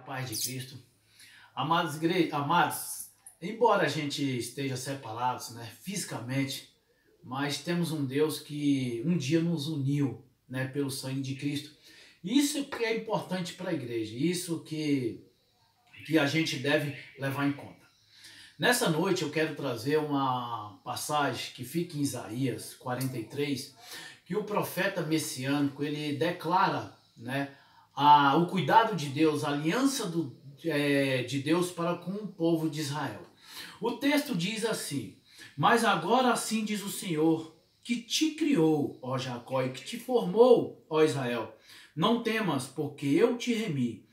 Paz de Cristo. Amados, embora a gente esteja separados, né, fisicamente, mas temos um Deus que um dia nos uniu, né, pelo sangue de Cristo. Isso que é importante para a igreja, isso que a gente deve levar em conta. Nessa noite eu quero trazer uma passagem que fica em Isaías 43, que o profeta messiânico ele declara, né, o cuidado de Deus, a aliança de Deus para com o povo de Israel. O texto diz assim: mas agora assim diz o Senhor, que te criou, ó Jacó, e que te formou, ó Israel. Não temas, porque eu te remi.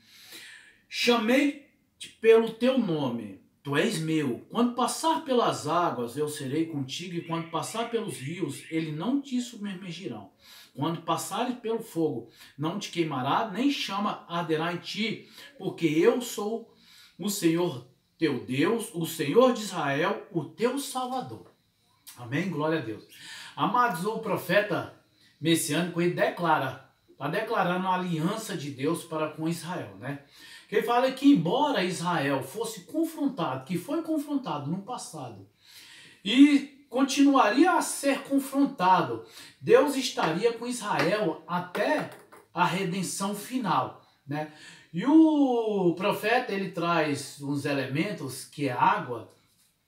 Chamei-te pelo teu nome, tu és meu. Quando passar pelas águas, eu serei contigo, e quando passar pelos rios, eles não te submergirão. Quando passares pelo fogo, não te queimará, nem chama arderá em ti, porque eu sou o Senhor teu Deus, o Senhor de Israel, o teu Salvador. Amém? Glória a Deus. Amados, o profeta messiânico, ele declara, está declarando a aliança de Deus para com Israel, né? Que ele fala que embora Israel fosse confrontado, que foi confrontado no passado, e continuaria a ser confrontado, Deus estaria com Israel até a redenção final, né? E o profeta, ele traz uns elementos, que é água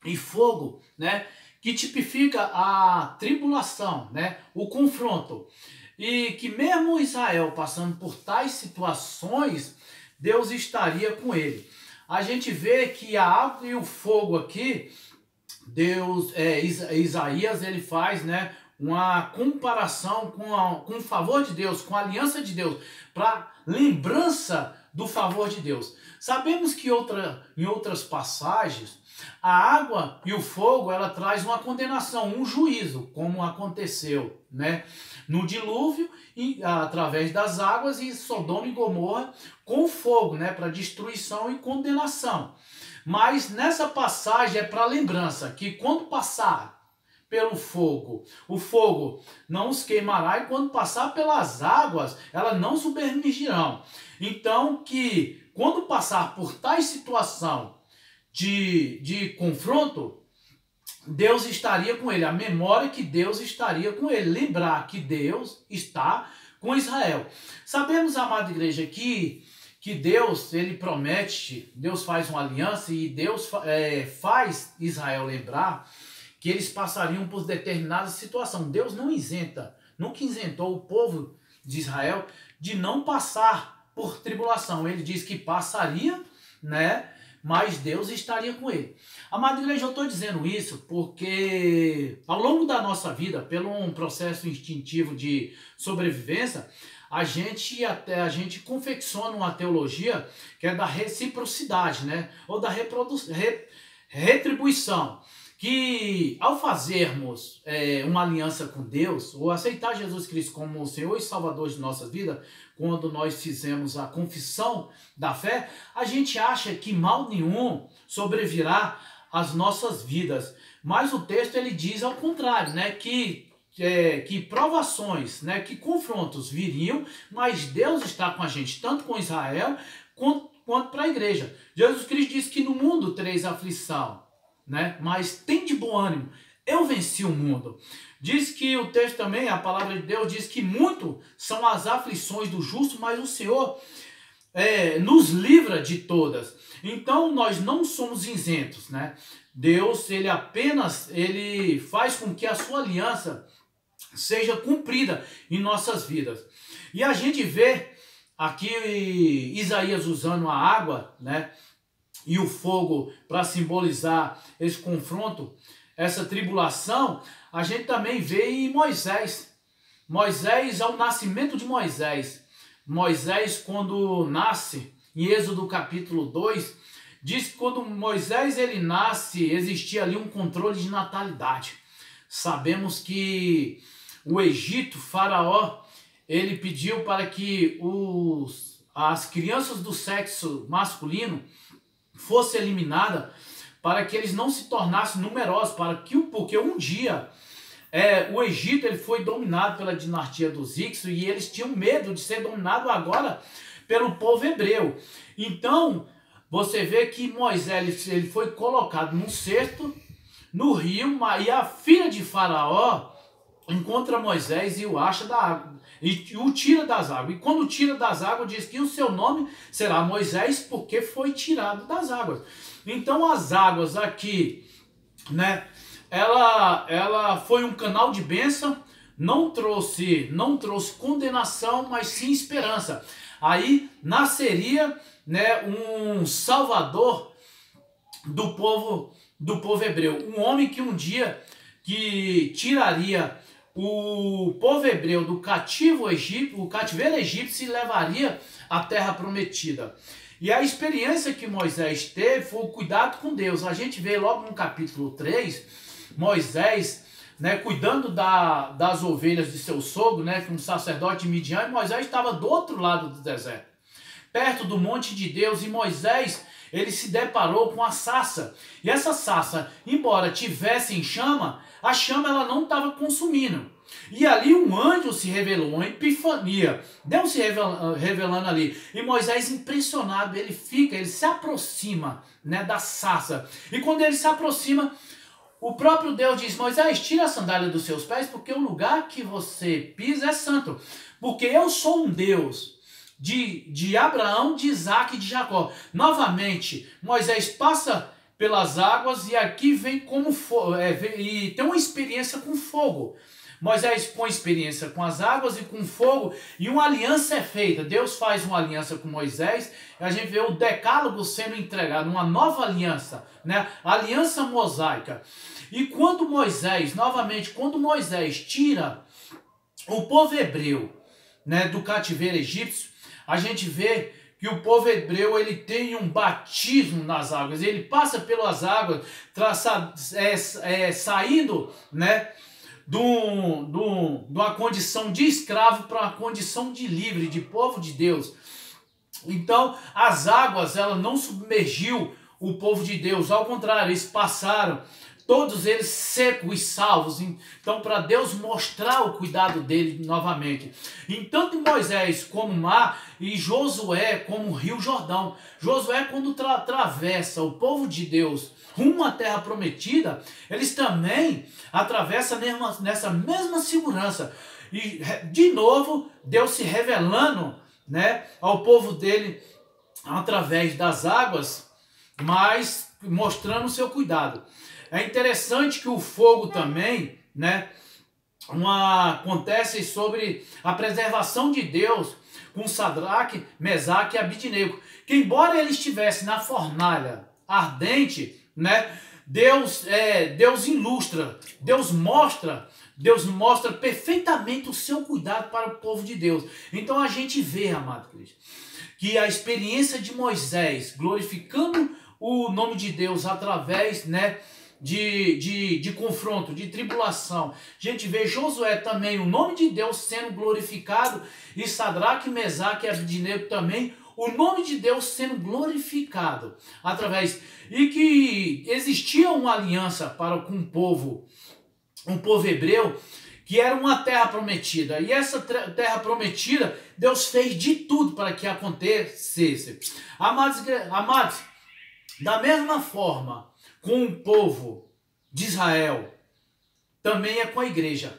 e fogo, né? Que tipifica a tribulação, né? O confronto. E que mesmo Israel passando por tais situações, Deus estaria com ele. A gente vê que a água e o fogo aqui, Isaías, ele faz, né, uma comparação com o favor de Deus, com a aliança de Deus, para lembrança do favor de Deus. Sabemos que em outras passagens, a água e o fogo, ela traz uma condenação, um juízo, como aconteceu, né, no dilúvio, através das águas, e Sodoma e Gomorra com o fogo, né, para destruição e condenação. Mas nessa passagem é para lembrança, que quando passar pelo fogo, o fogo não os queimará, e quando passar pelas águas, elas não submergirão. Então, que quando passar por tais situação de confronto, Deus estaria com ele, a memória que Deus estaria com ele, lembrar que Deus está com Israel. Sabemos, amada igreja, que Deus, ele promete, Deus faz uma aliança e Deus faz Israel lembrar que eles passariam por determinada situação. Deus não isenta, nunca isentou o povo de Israel de não passar por tribulação. Ele diz que passaria, né? Mas Deus estaria com ele. Amada igreja, eu estou dizendo isso porque ao longo da nossa vida, pelo um processo instintivo de sobrevivência, a gente confecciona uma teologia que é da reciprocidade, né? Ou da retribuição. Que ao fazermos uma aliança com Deus, ou aceitar Jesus Cristo como o Senhor e Salvador de nossas vidas, quando nós fizemos a confissão da fé, a gente acha que mal nenhum sobrevirá às nossas vidas. Mas o texto ele diz ao contrário, né? Que provações, né? Que confrontos viriam, mas Deus está com a gente, tanto com Israel quanto para a igreja. Jesus Cristo disse que no mundo tereis aflição, né? Mas tem de bom ânimo, eu venci o mundo. Diz que o texto também, a palavra de Deus diz que muito são as aflições do justo, mas o Senhor nos livra de todas. Então nós não somos isentos, né? Deus, ele faz com que a sua aliança seja cumprida em nossas vidas. E a gente vê aqui Isaías usando a água, né, e o fogo para simbolizar esse confronto, essa tribulação. A gente também vê em Moisés. Moisés, ao nascimento de Moisés, quando nasce, em Êxodo capítulo 2, diz que quando Moisés ele nasce, existia ali um controle de natalidade. Sabemos que o Egito, Faraó, ele pediu para que as crianças do sexo masculino fosse eliminada, para que eles não se tornassem numerosos, porque um dia o Egito ele foi dominado pela dinastia dos Hicsos, e eles tinham medo de ser dominado agora pelo povo hebreu. Então, você vê que Moisés ele foi colocado num cesto no rio, e a filha de Faraó encontra Moisés e o acha da água, e o tira das águas. E quando tira das águas, diz que o seu nome será Moisés, porque foi tirado das águas. Então as águas aqui, né, ela foi um canal de bênção, não trouxe condenação, mas sim esperança. Aí nasceria, né, um salvador do povo hebreu, um homem que um dia que tiraria o povo hebreu do cativeiro egípcio e levaria à terra prometida. E a experiência que Moisés teve foi o cuidado com Deus. A gente vê logo no capítulo 3, Moisés, né, cuidando das ovelhas de seu sogro, né, que um sacerdote de Midian, e Moisés estava do outro lado do deserto, perto do monte de Deus, e Moisés, ele se deparou com a sarça. E essa sarça, embora tivesse em chama, a chama ela não estava consumindo. E ali um anjo se revelou, uma epifania, Deus se revelando ali. E Moisés, impressionado, ele se aproxima, né, da sarça. E quando ele se aproxima, o próprio Deus diz: Moisés, tira a sandália dos seus pés, porque o lugar que você pisa é santo. Porque eu sou um Deus de Abraão, de Isaac e de Jacó. Novamente, Moisés passa pelas águas e aqui vem como e tem uma experiência com fogo. Moisés com experiência com as águas e com fogo, e uma aliança é feita. Deus faz uma aliança com Moisés, e a gente vê o decálogo sendo entregado, uma nova aliança, né? Aliança mosaica. E quando Moisés tira o povo hebreu, né, do cativeiro egípcio, a gente vê que o povo hebreu ele tem um batismo nas águas, ele passa pelas águas, saindo, né, de uma condição de escravo para uma condição de livre, de povo de Deus. Então, as águas, ela não submergiu o povo de Deus, ao contrário, eles passaram, todos eles secos e salvos. Então, para Deus mostrar o cuidado dele novamente. Em tanto Moisés como o mar, e Josué como o rio Jordão. Josué, quando atravessa o povo de Deus rumo à terra prometida, eles também atravessam nessa mesma segurança. E, de novo, Deus se revelando, né, ao povo dele através das águas, mas mostrando o seu cuidado. É interessante que o fogo também, né, acontece sobre a preservação de Deus com Sadraque, Mesaque e Abidnego, que embora ele estivesse na fornalha ardente, né, Deus ilustra, Deus mostra perfeitamente o seu cuidado para o povo de Deus. Então a gente vê, amado Cristo, que a experiência de Moisés glorificando o nome de Deus através, né, de confronto, de tribulação. A gente vê Josué também, o nome de Deus sendo glorificado, e Sadraque, Mesaque e Abidnego também, o nome de Deus sendo glorificado através, e que existia uma aliança com um povo hebreu, que era uma terra prometida, e essa terra prometida, Deus fez de tudo para que acontecesse. Amados, da mesma forma, com o povo de Israel, também é com a igreja.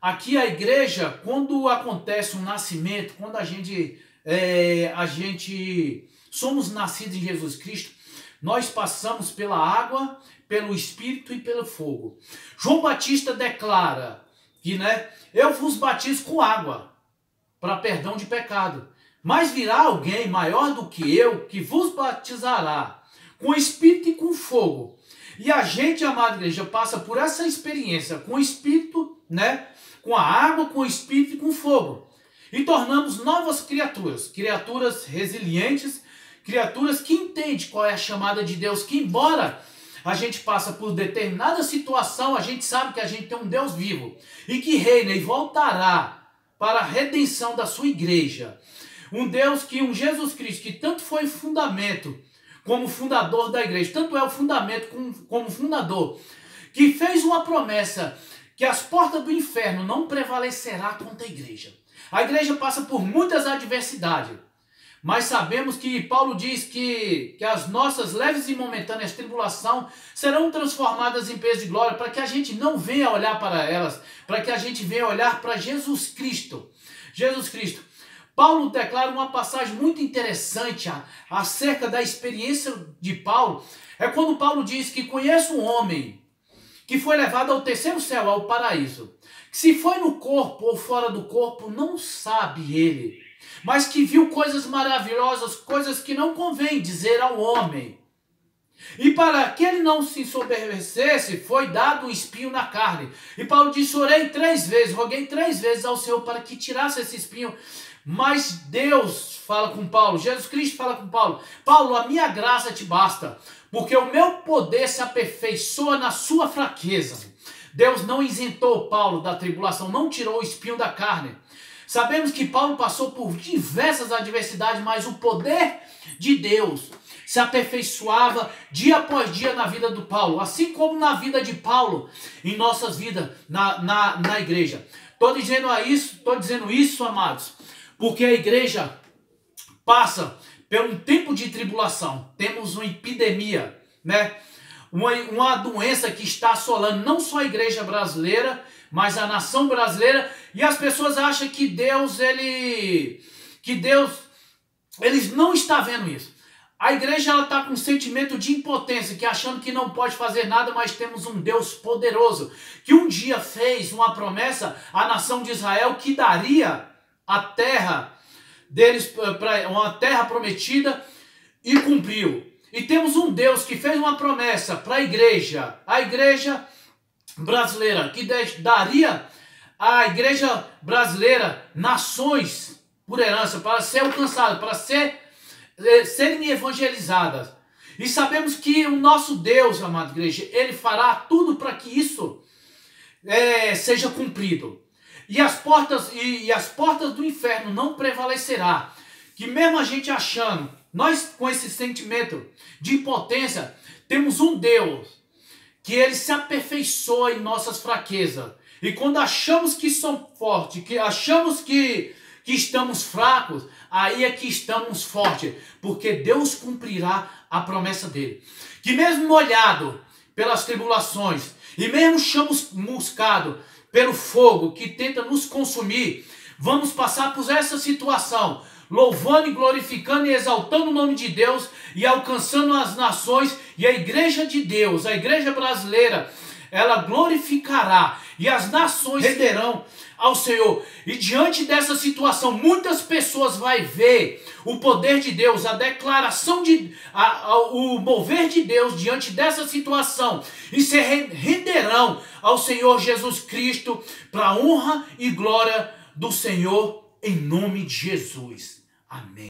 Aqui a igreja, quando acontece um nascimento, quando a gente somos nascidos em Jesus Cristo, nós passamos pela água, pelo Espírito e pelo fogo. João Batista declara que, né, eu vos batizo com água para perdão de pecado, mas virá alguém maior do que eu, que vos batizará com Espírito e com fogo. E a gente, amada igreja, passa por essa experiência com o Espírito, né, com a água, com o Espírito e com fogo. E tornamos novas criaturas resilientes, criaturas que entendem qual é a chamada de Deus, que embora a gente passa por determinada situação, a gente sabe que a gente tem um Deus vivo e que reina e voltará para a redenção da sua igreja. Um Jesus Cristo que tanto foi fundamento como fundador da igreja, tanto é o fundamento como fundador, que fez uma promessa que as portas do inferno não prevalecerá contra a igreja. A igreja passa por muitas adversidades, Mas sabemos que Paulo diz que as nossas leves e momentâneas tribulações serão transformadas em peso de glória, para que a gente não venha olhar para elas, para que a gente venha olhar para Jesus Cristo. Jesus Cristo. Paulo declara uma passagem muito interessante acerca da experiência de Paulo. É quando Paulo diz que conhece um homem que foi levado ao terceiro céu, ao paraíso. Se foi no corpo ou fora do corpo, não sabe ele, mas que viu coisas maravilhosas, coisas que não convém dizer ao homem. E para que ele não se ensoberbecesse, foi dado um espinho na carne. E Paulo disse, orei 3 vezes, roguei 3 vezes ao Senhor para que tirasse esse espinho. Mas Deus fala com Paulo, Jesus Cristo fala com Paulo, Paulo, a minha graça te basta, porque o meu poder se aperfeiçoa na sua fraqueza. Deus não isentou Paulo da tribulação, não tirou o espinho da carne. Sabemos que Paulo passou por diversas adversidades, mas o poder de Deus se aperfeiçoava dia após dia na vida do Paulo, assim como na vida de Paulo, em nossas vidas, na igreja. Estou dizendo isso, amados, porque a igreja passa por um tempo de tribulação. Temos uma epidemia, né? Uma doença que está assolando não só a igreja brasileira, mas a nação brasileira, e as pessoas acham que Deus não está vendo isso. A igreja está com um sentimento de impotência, que achando que não pode fazer nada, mas temos um Deus poderoso, que um dia fez uma promessa à nação de Israel que daria a terra deles, uma terra prometida, e cumpriu. E temos um Deus que fez uma promessa para a igreja brasileira, que daria à igreja brasileira nações por herança, para ser alcançada, para serem evangelizadas. E sabemos que o nosso Deus, amada igreja, ele fará tudo para que isso seja cumprido. E as portas do inferno não prevalecerá. Que mesmo a gente achando, nós com esse sentimento de impotência, temos um Deus que ele se aperfeiçoa em nossas fraquezas. E quando achamos que somos fortes, que achamos que estamos fracos, aí é que estamos fortes, porque Deus cumprirá a promessa dele. Que mesmo molhado pelas tribulações, e mesmo chamuscado pelo fogo que tenta nos consumir, vamos passar por essa situação, louvando e glorificando e exaltando o nome de Deus e alcançando as nações, e a igreja de Deus, a igreja brasileira, ela glorificará e as nações renderão ao Senhor. E diante dessa situação, muitas pessoas vão ver o poder de Deus, a declaração o mover de Deus diante dessa situação, e se renderão ao Senhor Jesus Cristo para a honra e glória do Senhor, em nome de Jesus. Amém.